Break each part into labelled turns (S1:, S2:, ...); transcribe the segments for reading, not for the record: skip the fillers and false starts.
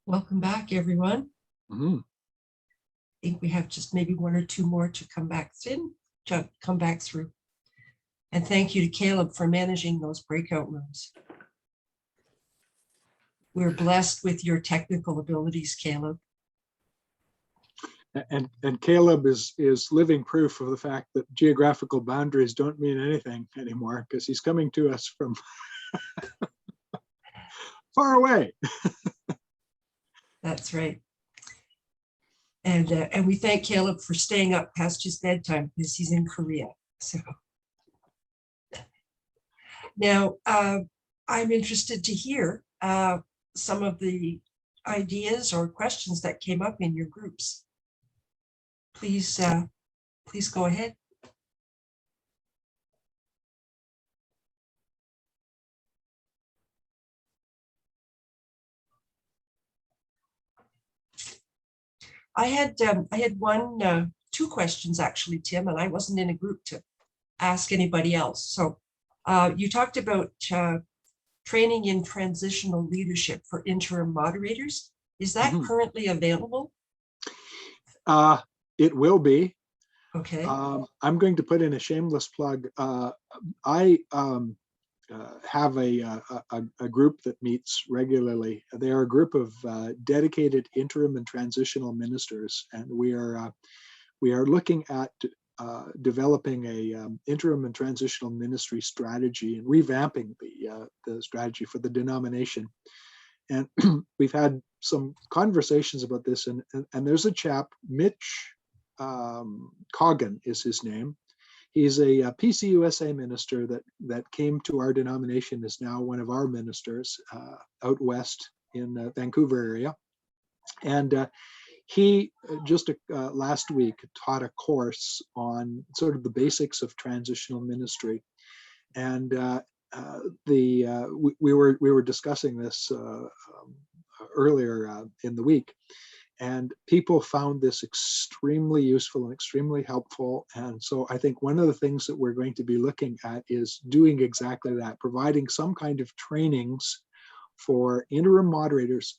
S1: Welcome back, everyone.
S2: Mhm.
S1: I think we have just maybe one or two more to come back through. And thank you to Caleb for managing those breakout rooms. We're blessed with your technical abilities, Caleb.
S2: And Caleb is living proof of the fact that geographical boundaries don't mean anything anymore, because he's coming to us from far away.
S1: That's right. And we thank Caleb for staying up past his bedtime because he's in Korea. So now I'm interested to hear some of the ideas or questions that came up in your groups. Please go ahead. I had two questions actually, Tim, and I wasn't in a group to ask anybody else. So you talked about training in transitional leadership for interim moderators. Is that currently available?
S2: It will be.
S1: Okay.
S2: I'm going to put in a shameless plug. I have a group that meets regularly. They are a group of dedicated interim and transitional ministers, and we are looking at developing a interim and transitional ministry strategy and revamping the strategy for the denomination. And we've had some conversations about this, and there's a chap, Mitch Coggin is his name. He's a PCUSA minister that came to our denomination, is now one of our ministers out west in the Vancouver area. And he just last week taught a course on sort of the basics of transitional ministry. And we were discussing this earlier in the week. And people found this extremely useful and extremely helpful. And so I think one of the things that we're going to be looking at is doing exactly that, providing some kind of trainings for interim moderators.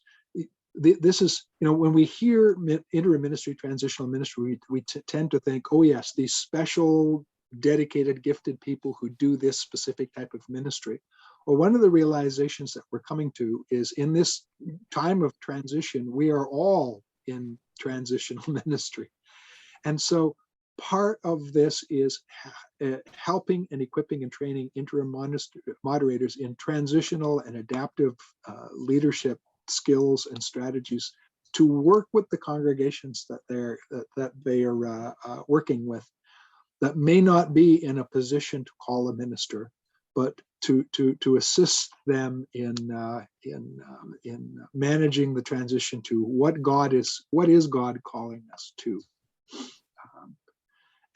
S2: This is, when we hear interim ministry, transitional ministry, we tend to think, oh yes, these special, dedicated, gifted people who do this specific type of ministry. Well, one of the realizations that we're coming to is in this time of transition, we are all in transitional ministry. And so part of this is helping and equipping and training interim moderators in transitional and adaptive leadership skills and strategies to work with the congregations that they are working with, that may not be in a position to call a minister, but to assist them in managing the transition to what is God calling us to.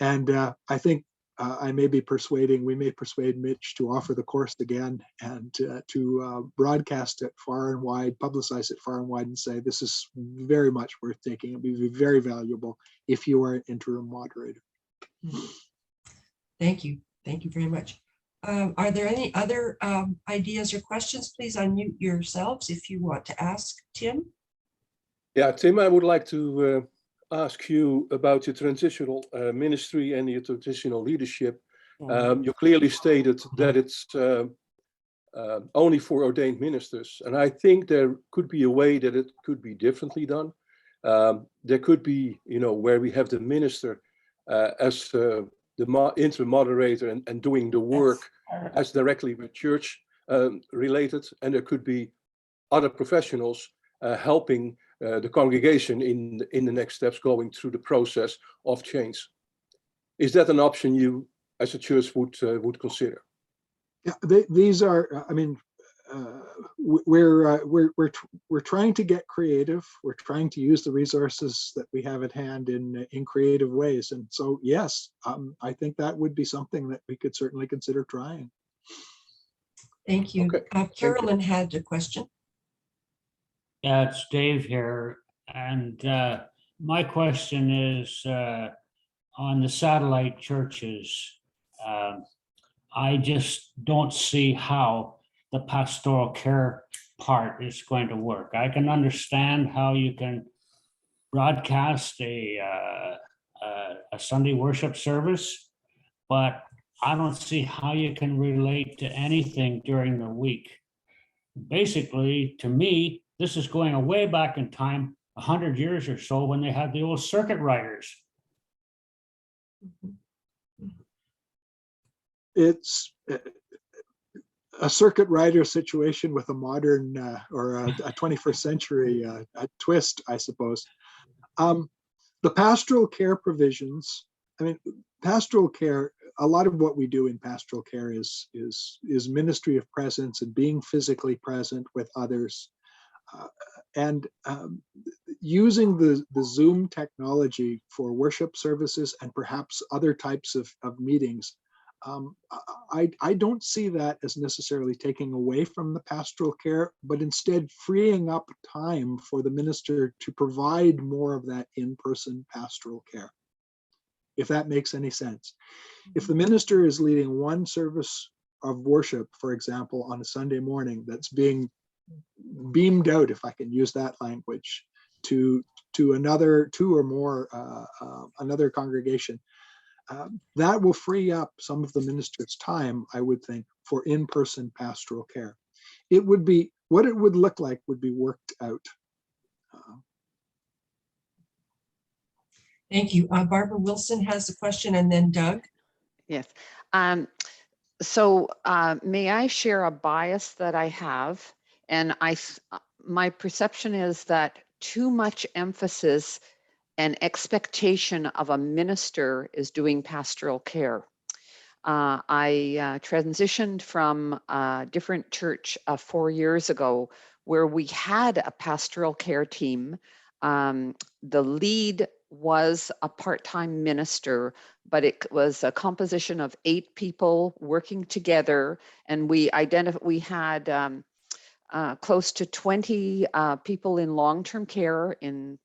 S2: I think we may persuade Mitch to offer the course again and to broadcast it far and wide, publicize it far and wide, and say this is very much worth taking. It would be very valuable if you are an interim moderator.
S1: Thank you very much. Are there any other ideas or questions? Please unmute yourselves if you want to ask Tim.
S3: Yeah, Tim, I would like to ask you about your transitional ministry and your transitional leadership. You clearly stated that it's only for ordained ministers. And I think there could be a way that it could be differently done. There could be, where we have the minister as the interim moderator and doing the work as directly with church related, and there could be other professionals helping the congregation in the next steps going through the process of change. Is that an option you as a church would consider?
S2: Yeah, these are, we're trying to get creative. We're trying to use the resources that we have at hand in creative ways. And so, yes, I think that would be something that we could certainly consider trying.
S1: Thank you.
S3: Okay.
S1: Carolyn had a question.
S4: Yeah, it's Dave here. And my question is on the satellite churches. I just don't see how the pastoral care part is going to work. I can understand how you can broadcast a Sunday worship service, but I don't see how you can relate to anything during the week. Basically, to me, this is going way back in time, 100 years or so, when they had the old circuit riders.
S2: It's a circuit rider situation with a modern or a 21st century a twist, I suppose. The pastoral care provisions, I mean, pastoral care, a lot of what we do in pastoral care is ministry of presence and being physically present with others. And using the Zoom technology for worship services and perhaps other types of meetings, I don't see that as necessarily taking away from the pastoral care, but instead freeing up time for the minister to provide more of that in-person pastoral care, if that makes any sense. If the minister is leading one service of worship, for example, on a Sunday morning that's being beamed out, if I can use that language, to another two or more another congregation, that will free up some of the minister's time, I would think, for in-person pastoral care. It would be, what it would look like would be worked out.
S1: Thank you. Barbara Wilson has a question, and then Doug.
S5: Yes. May I share a bias that I have? And my perception is that too much emphasis and expectation of a minister is doing pastoral care. I transitioned from a different church 4 years ago where we had a pastoral care team. The lead was a part-time minister, but it was a composition of 8 people working together, and we had close to 20 people in long-term care in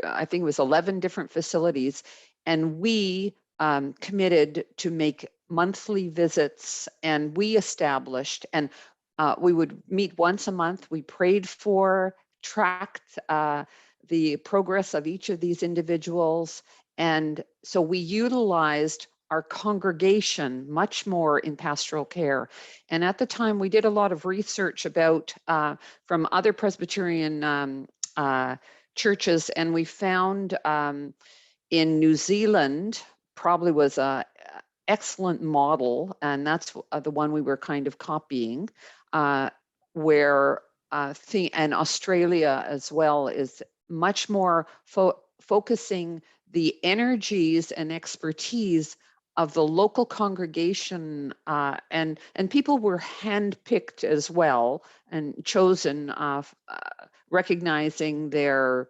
S5: I think it was 11 different facilities, and we committed to make monthly visits, and we established, and we would meet once a month. We prayed for, tracked the progress of each of these individuals, and so we utilized our congregation much more in pastoral care. And at the time, we did a lot of research about from other Presbyterian churches, and we found in New Zealand probably was a excellent model, and that's the one we were kind of copying, where and Australia as well is much more focusing the energies and expertise of the local congregation, and people were handpicked as well and chosen, recognizing their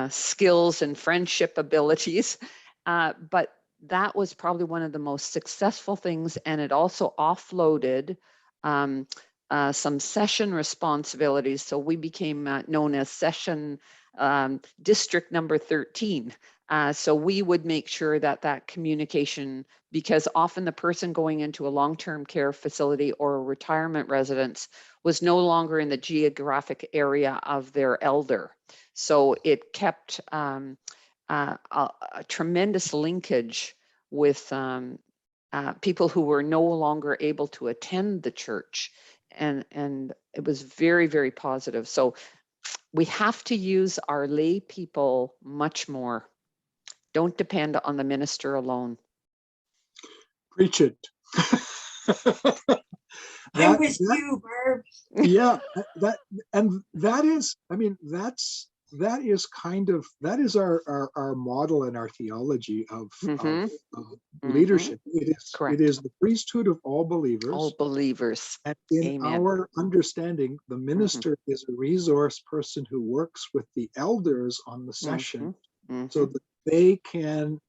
S5: skills and friendship abilities. But that was probably one of the most successful things, and it also offloaded some session responsibilities. So we became known as session district number 13. So we would make sure that communication, because often the person going into a long-term care facility or a retirement residence was no longer in the geographic area of their elder. So it kept a tremendous linkage with people who were no longer able to attend the church. And it was very, very positive. So we have to use our lay people much more. Don't depend on the minister alone.
S2: Preach it.
S1: I'm with you, Barb.
S2: Yeah, that is, I mean, that is our model and our theology of leadership. It is the priesthood of all believers.
S5: All believers.
S2: And in
S5: Amen.
S2: our understanding, the minister is a resource person who works with the elders on the session so that they can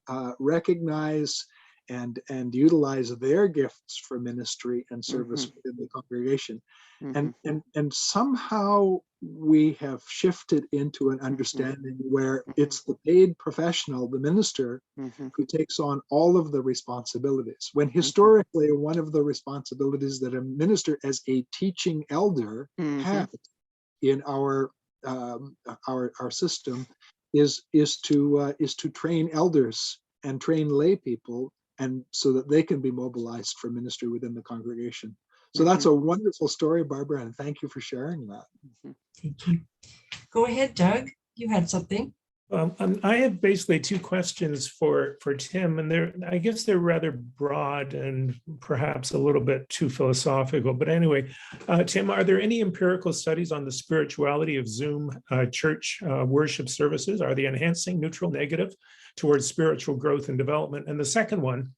S2: recognize and utilize their gifts for ministry and service
S5: Mhm.
S2: within the congregation.
S5: Mhm.
S2: And somehow we have shifted into an understanding where it's the paid professional, the minister,
S5: Mhm.
S2: who takes on all of the responsibilities. When historically, one of the responsibilities that a minister as a teaching elder
S5: Mhm.
S2: had in our system is to train elders and train lay people, and so that they can be mobilized for ministry within the congregation. So that's a wonderful story, Barbara, and thank you for sharing that.
S1: Thank you. Go ahead, Doug. You had something.
S6: I have basically two questions for Tim, and I guess they're rather broad and perhaps a little bit too philosophical. But anyway, Tim, are there any empirical studies on the spirituality of Zoom church worship services? Are they enhancing, neutral, negative towards spiritual growth and development? And the second one,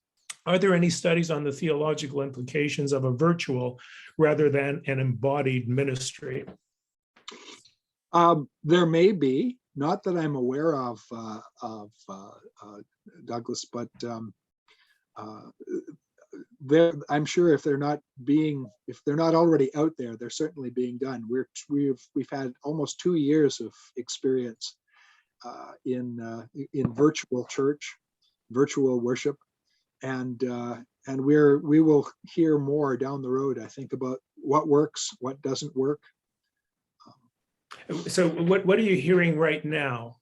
S6: are there any studies on the theological implications of a virtual rather than an embodied ministry?
S2: There may be, not that I'm aware of, Douglas, but I'm sure if they're not already out there, they're certainly being done. We've had almost 2 years of experience in virtual church, virtual worship, and we will hear more down the road, I think, about what works, what doesn't work.
S6: So what are you hearing right now?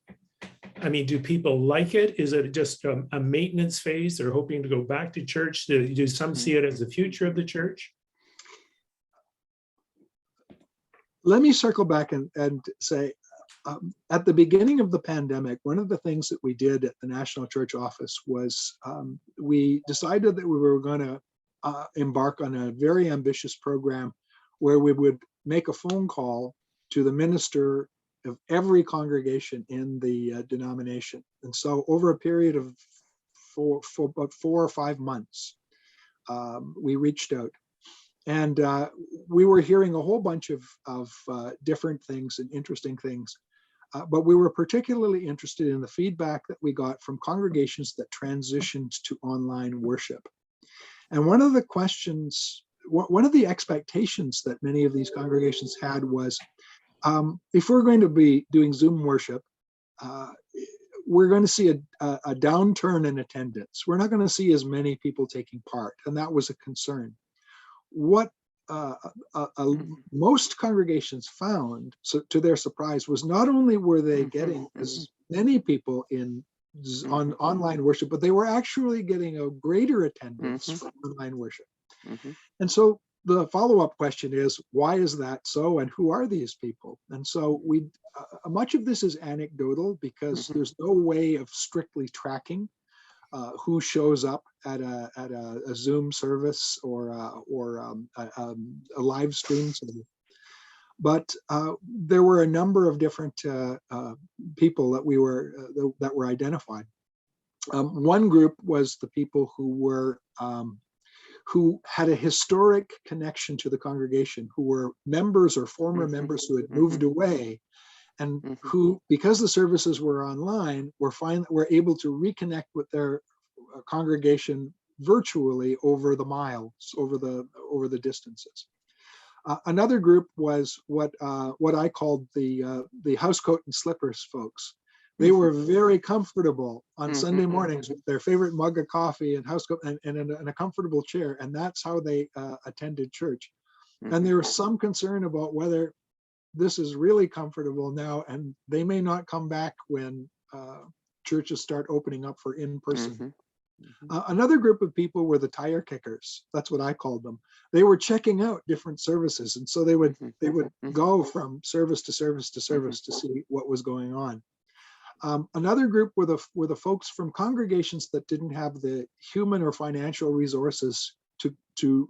S6: I mean, do people like it? Is it just a maintenance phase? They're hoping to go back to church. Do some see it as the future of the church?
S2: Let me circle back and say, at the beginning of the pandemic, one of the things that we did at the National Church Office was we decided that we were going to embark on a very ambitious program where we would make a phone call to the minister of every congregation in the denomination. And so over a period of about 4 or 5 months, we reached out. And we were hearing a whole bunch of different things and interesting things. But we were particularly interested in the feedback that we got from congregations that transitioned to online worship. And one of the expectations that many of these congregations had was, if we're going to be doing Zoom worship, we're going to see a downturn in attendance. We're not going to see as many people taking part, and that was a concern. What most congregations found, so to their surprise, was not only were they getting as many people on online worship, but they were actually getting a greater attendance from online worship. And so the follow-up question is, why is that so, and who are these people? And so much of this is anecdotal, because there's no way of strictly tracking who shows up at a Zoom service or a live stream. But there were a number of different people that were identified. One group was the people who had a historic connection to the congregation, who were members or former members who had moved away, and who, because the services were online, were able to reconnect with their congregation virtually over the miles, over the distances. Another group was what I called the housecoat and slippers folks. They were very comfortable on Sunday mornings with their favorite mug of coffee and housecoat and in a comfortable chair, and that's how they attended church. And there was some concern about whether this is really comfortable now, and they may not come back when churches start opening up for in-person. Another group of people were the tire kickers. That's what I called them. They were checking out different services, and so they would go from service to service to service to see what was going on. Another group were the folks from congregations that didn't have the human or financial resources to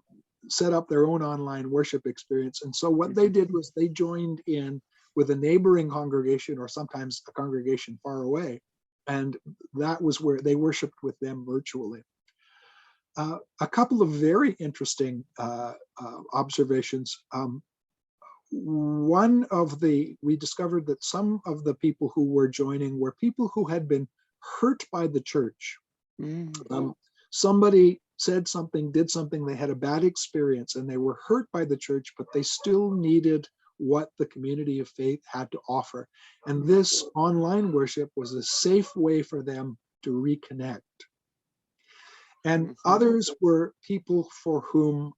S2: set up their own online worship experience. And so what they did was they joined in with a neighboring congregation, or sometimes a congregation far away. And that was where they worshiped with them virtually. A couple of very interesting observations. We discovered that some of the people who were joining were people who had been hurt by the church. somebody said something, did something, they had a bad experience and they were hurt by the church, but they still needed what the community of faith had to offer. And this online worship was a safe way for them to reconnect. And others were people for whom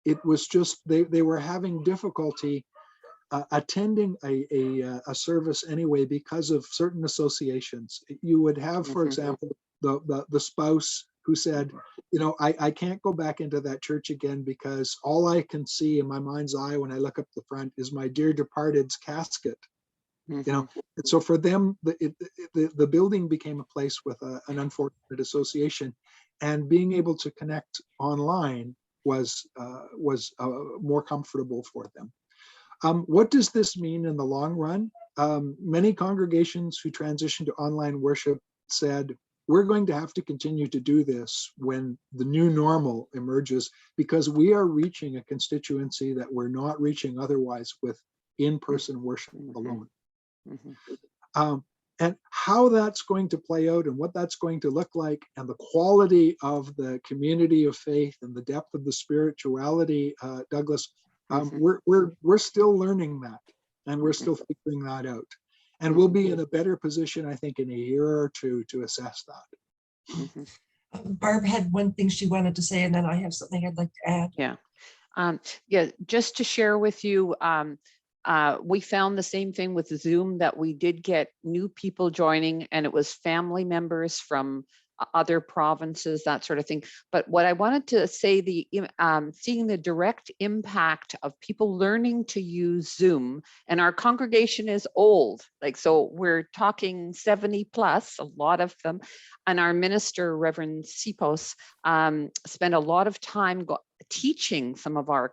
S2: it was just, they were having difficulty attending a service anyway because of certain associations. You would have, for example, the spouse who said, you know, I can't go back into that church again because all I can see in my mind's eye when I look up the front is my dear departed's casket. You know, and so for them, the building became a place with an unfortunate association, and being able to connect online was more comfortable for them. What does this mean in the long run? Many congregations who transitioned to online worship said, we're going to have to continue to do this when the new normal emerges, because we are reaching a constituency that we're not reaching otherwise with in-person worship alone. And how that's going to play out and what that's going to look like, and the quality of the community of faith and the depth of the spirituality, Douglas, we're still learning that, and we're still figuring that out. And we'll be in a better position, I think, in a year or two to assess that.
S1: Barb had one thing she wanted to say, and then I have something I'd like to add.
S5: Yeah, just to share with you, we found the same thing with Zoom, that we did get new people joining, and it was family members from other provinces, that sort of thing. But what I wanted to say, seeing the direct impact of people learning to use Zoom, and our congregation is old, like, so we're talking 70 plus, a lot of them. And our minister, Reverend Sipos, spent a lot of time teaching some of our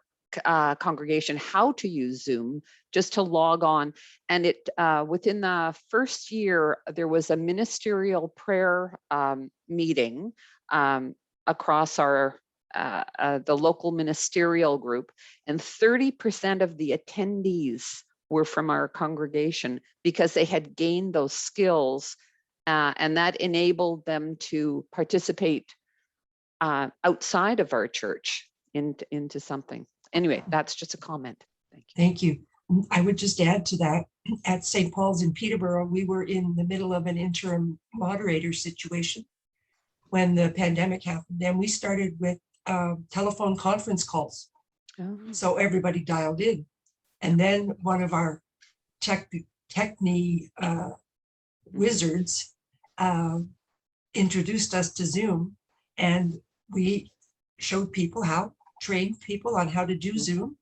S5: congregation how to use Zoom, just to log on. And it within the first year, there was a ministerial prayer meeting across our the local ministerial group, and 30% of the attendees were from our congregation, because they had gained those skills, and that enabled them to participate outside of our church into something. Anyway, that's just a comment. Thank you.
S1: Thank you. I would just add to that, at St. Paul's in Peterborough, we were in the middle of an interim moderator situation when the pandemic happened, and we started with telephone conference calls. So everybody dialed in, and then one of our techni wizards introduced us to Zoom, and we showed people trained people on how to do Zoom.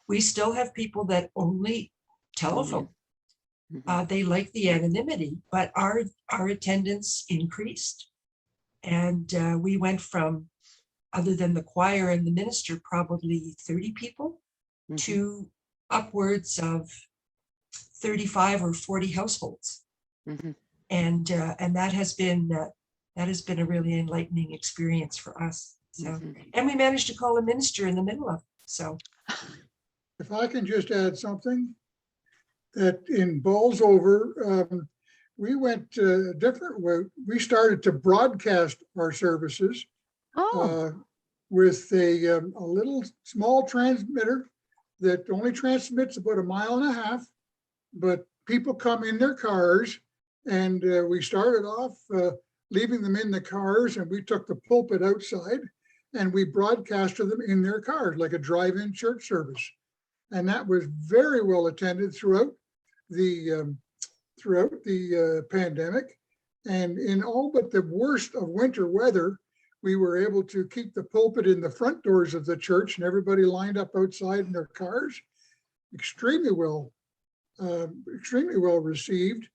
S1: We still have people that only telephone. They like the anonymity, but our attendance increased. And we went from, other than the choir and the minister, probably 30 people to upwards of 35 or 40 households. And that has been a really enlightening experience for us. So, and we managed to call a minister in the middle of it. So,
S7: if I can just add something, that in Balls Over, we went a different way. We started to broadcast our services with a little small transmitter that only transmits about 1.5 miles, but people come in their cars, and we started off leaving them in the cars, and we took the pulpit outside, and we broadcasted them in their cars like a drive-in church service. And that was very well attended throughout the pandemic. And in all but the worst of winter weather, we were able to keep the pulpit in the front doors of the church, and everybody lined up outside in their cars. Extremely well received.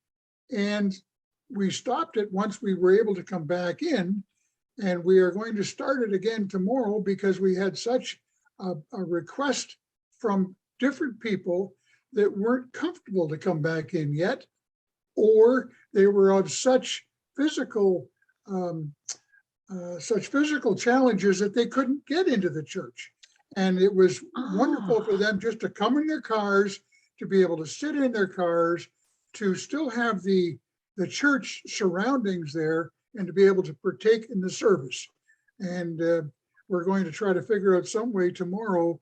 S7: And we stopped it once we were able to come back in, and we are going to start it again tomorrow, because we had such a request from different people that weren't comfortable to come back in yet, or they were of such physical challenges that they couldn't get into the church. And it was wonderful for them just to come in their cars, to be able to sit in their cars, to still have the church surroundings there, and to be able to partake in the service. And we're going to try to figure out some way tomorrow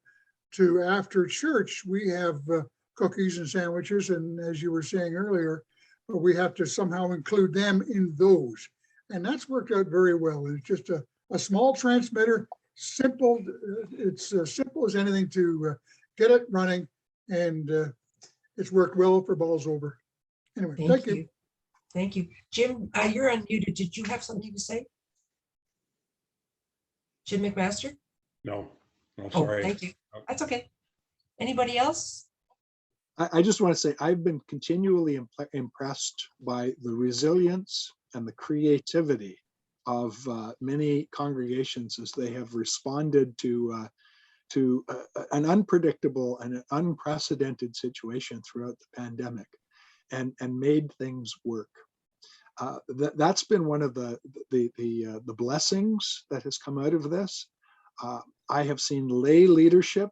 S7: to, after church, we have cookies and sandwiches. And as you were saying earlier, we have to somehow include them in those. And that's worked out very well. It's just a small transmitter, simple. It's simple as anything to get it running. And it's worked well for Balls Over. Anyway, thank you.
S1: Thank you. Jim, you're unmuted. Did you have something to say? Jim McMaster?
S8: No, no,
S1: Oh,
S8: sorry.
S1: thank you. That's okay. Anybody else?
S2: I just want to say I've been continually impressed by the resilience and the creativity of many congregations as they have responded to an unpredictable and an unprecedented situation throughout the pandemic, and made things work. That's been one of the blessings that has come out of this. I have seen lay leadership,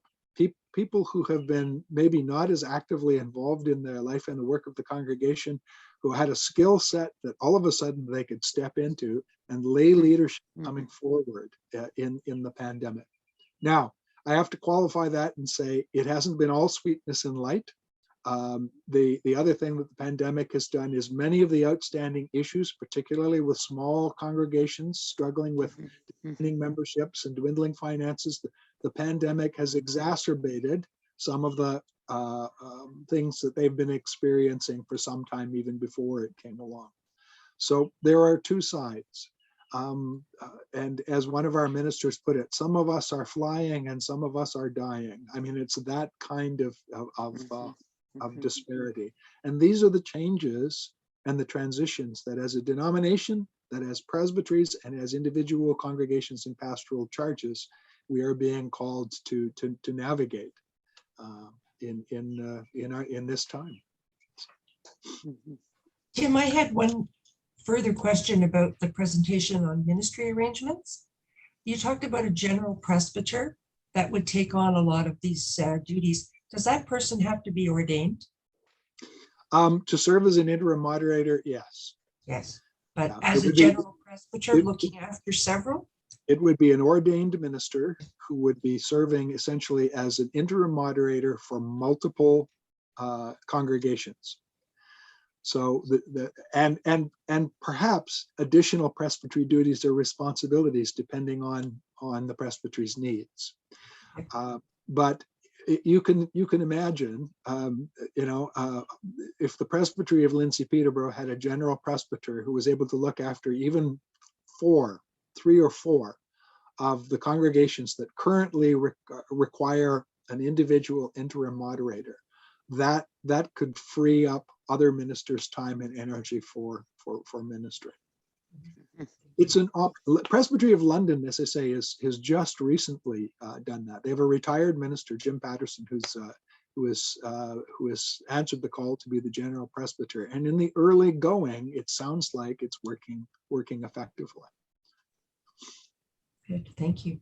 S2: people who have been maybe not as actively involved in their life and the work of the congregation, who had a skill set that all of a sudden they could step into, and lay leadership coming forward in the pandemic. Now, I have to qualify that and say it hasn't been all sweetness and light. The other thing that the pandemic has done is many of the outstanding issues, particularly with small congregations struggling with dwindling memberships and dwindling finances, the pandemic has exacerbated some of the things that they've been experiencing for some time, even before it came along. So there are two sides. And as one of our ministers put it, some of us are flying and some of us are dying. I mean, it's that kind of disparity. And these are the changes and the transitions that as a denomination, that as presbyteries and as individual congregations and pastoral charges, we are being called to navigate in this time.
S1: Tim, I had one further question about the presentation on ministry arrangements. You talked about a general presbyter that would take on a lot of these duties. Does that person have to be ordained?
S2: To serve as an interim moderator, yes.
S1: Yes, but
S2: Yeah,
S1: as
S2: it
S1: a
S2: would be-
S1: general presbyter looking after several?
S2: It would be an ordained minister who would be serving essentially as an interim moderator for multiple congregations. So and perhaps additional presbytery duties or responsibilities depending on the presbytery's needs. But you can imagine, if the presbytery of Lindsay Peterborough had a general presbyter who was able to look after even 3 or 4 of the congregations that currently require an individual interim moderator, that could free up other ministers' time and energy for ministry. It's Presbytery of London, as I say, has just recently done that. They have a retired minister, Jim Patterson, who has answered the call to be the general presbyter. And in the early going, it sounds like it's working effectively.
S1: Good, thank you.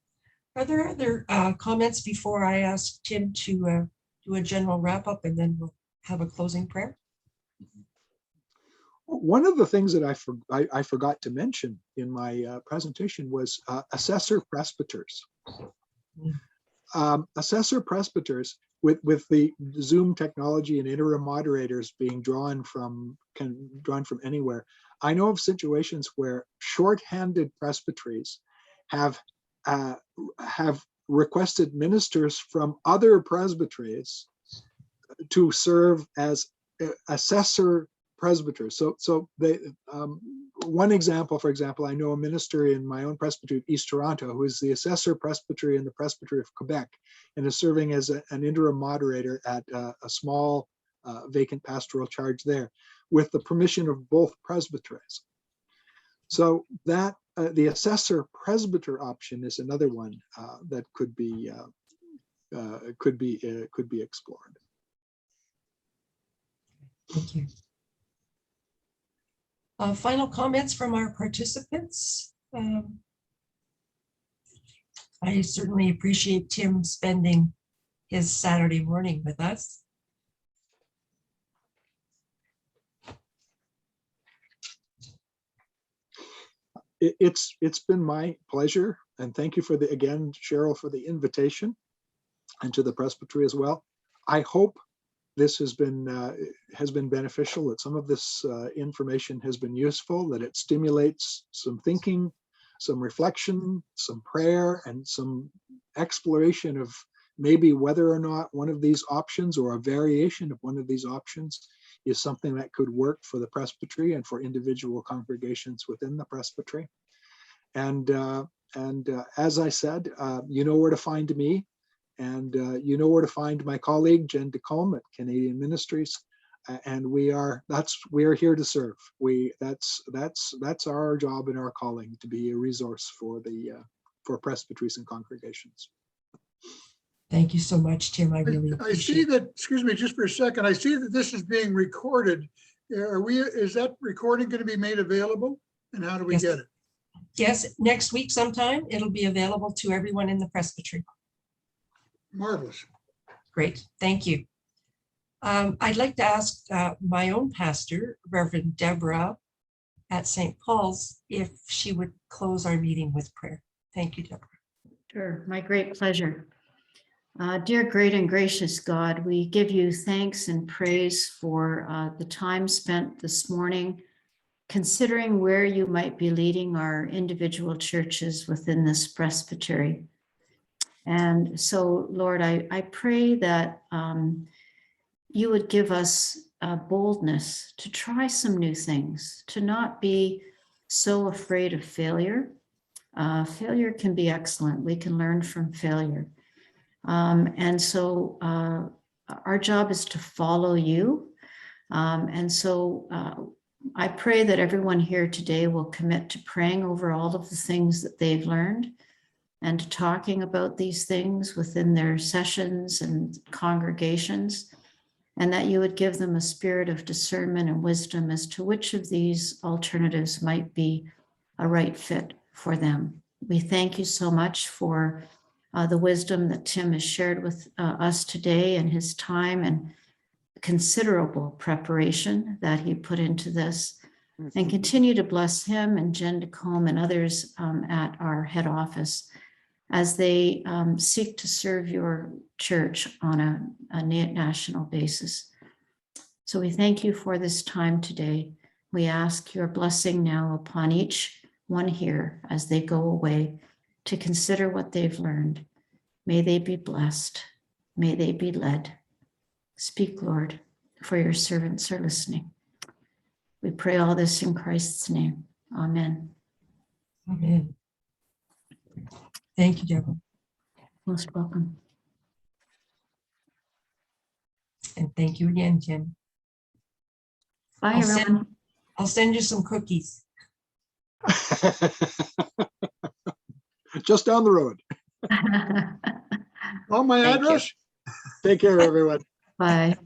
S1: Are there other comments before I ask Tim to do a general wrap up, and then we'll have a closing prayer?
S2: One of the things that I forgot to mention in my presentation was assessor presbyters. Assessor presbyters, with the Zoom technology and interim moderators being drawn from anywhere, I know of situations where short-handed presbyteries have requested ministers from other presbyteries to serve as assessor presbyters. So they, one example, for example, I know a minister in my own presbytery of East Toronto who is the assessor presbytery in the presbytery of Quebec and is serving as an interim moderator at a small vacant pastoral charge there with the permission of both presbyteries. So that the assessor presbyter option is another one that could be explored.
S1: Thank you. Final comments from our participants. I certainly appreciate Tim spending his Saturday morning with us.
S2: It's been my pleasure. And thank you for again, Cheryl, for the invitation, and to the presbytery as well. I hope this has been beneficial, that some of this information has been useful, that it stimulates some thinking, some reflection, some prayer, and some exploration of maybe whether or not one of these options or a variation of one of these options is something that could work for the presbytery and for individual congregations within the presbytery. And as I said, you know where to find me, and you know where to find my colleague Jen DeCombe at Canadian Ministries, and we are here to serve. That's our job and our calling, to be a resource for presbyteries and congregations.
S1: Thank you so much, Tim. I really
S7: I see
S1: appreciate it.
S7: that, excuse me, just for a second, I see that this is being recorded. Is that recording going to be made available? And how do we
S1: Yes.
S7: get it?
S1: Yes, next week sometime, it'll be available to everyone in the presbytery.
S7: Marvelous.
S1: Great, thank you. I'd like to ask my own pastor, Reverend Deborah at St. Paul's, if she would close our meeting with prayer. Thank you, Deborah.
S8: Sure, my great pleasure. Dear great and gracious God, we give you thanks and praise for the time spent this morning, considering where you might be leading our individual churches within this presbytery. And so, Lord, I pray that you would give us boldness to try some new things, to not be so afraid of failure. Failure can be excellent. We can learn from failure. And so our job is to follow you. And so I pray that everyone here today will commit to praying over all of the things that they've learned and to talking about these things within their sessions and congregations, and that you would give them a spirit of discernment and wisdom as to which of these alternatives might be a right fit for them. We thank you so much for the wisdom that Tim has shared with us today, and his time and considerable preparation that he put into this, and continue to bless him and Jen DeCombe and others at our head office as they seek to serve your church on a national basis. So we thank you for this time today. We ask your blessing now upon each one here as they go away to consider what they've learned. May they be blessed. May they be led. Speak, Lord, for your servants are listening. We pray all this in Christ's name. Amen.
S1: Amen. Thank you, Deborah.
S8: Most welcome.
S1: And thank you again, Tim.
S8: Bye,
S1: I'll
S8: everyone.
S1: I'll send you some cookies.
S2: Just down the road.
S7: On my
S1: Thank you.
S7: address?
S2: Take care, everyone.
S8: Bye.